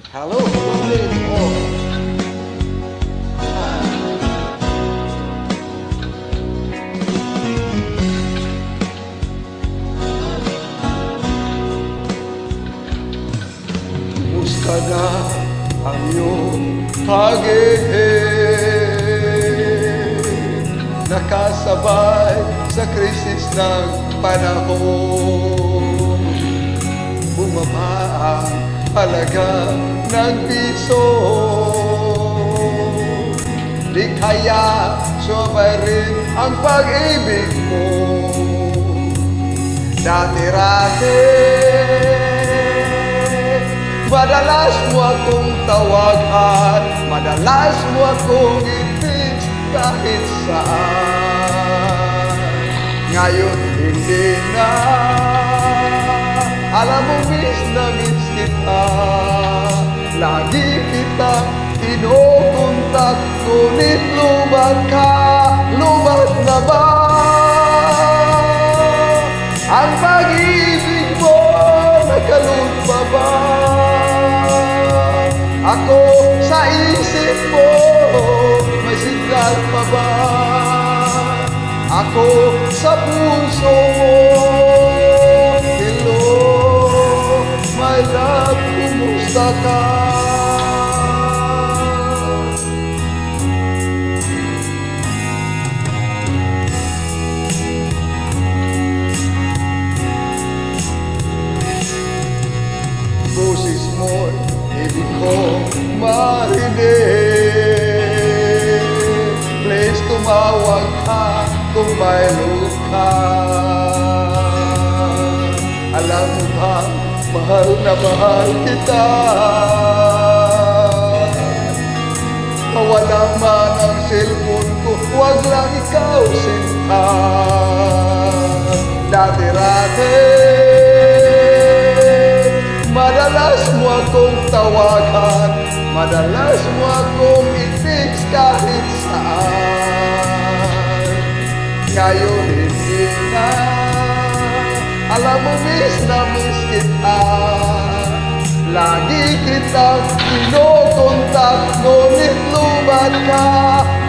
Hello, good evening all. Kumusta na ang iyong pag-ibig? Nakasabay sa krisis ng panahon. Bumaba ang halaga ng piso. Di kaya sumay rin ang pag-ibig mo. Dati-rati madalas mo akong tawagan, madalas mo akong i-text kahit saan. Ngayon hindi na, alam mo miss na miss kita. Lagi kitang kinukontak, ngunit lubat ka, lubat na ba? Ang pag-ibig mo, nakalun pa ba? Ako sa isip mo, may signal pa ba? Ako sa puso mo, hello, my love, kumusta ka? Boses mo'y ibig ko marinig. Please tumawag ka kung may luka. Alam mo bang mahal na mahal kita? Mawala man ang cellphone ko, huwag lang ikaw sinta. Dati-rati madalas mo akong tawagan, madalas mo akong i-text kahit saan. Ngayon hindi na, alam mo miss na miss kita. Lagi kitang kinukontak, ngunit lubat ka,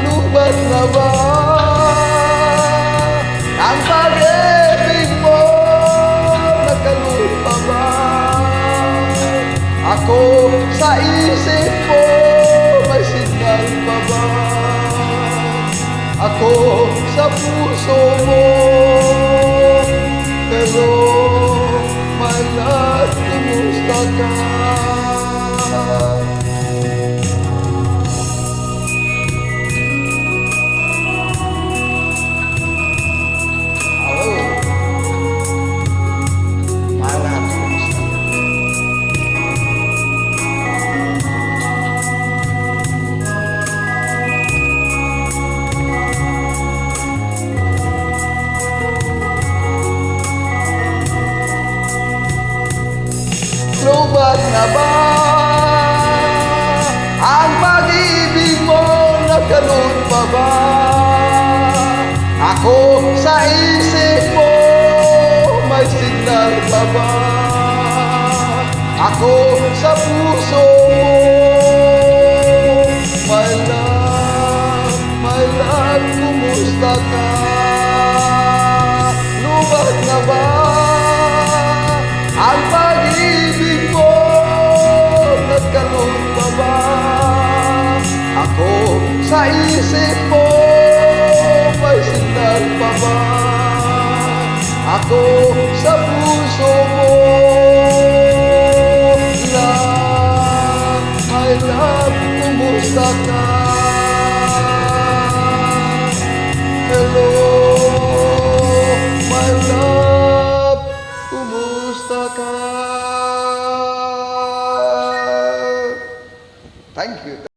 lubat na ba? Ang pag-ibig mo, nakalun pa ba? Ako sa isip mo, may signal pa ba? Ako sa puso mo, pero my love, kumusta ka? Lubat na ba ang pag-ibig mo, nakalun pa ba? Ako sa isip mo, may signal pa ba? Ako sa puso mo, my love, kumusta ka? Lubat na ba ang pag-ibig mo, nagkalun pa ba? Ako sa isip mo, may signal pa ba? Ako sa puso mo, love, my love, kumusta ka?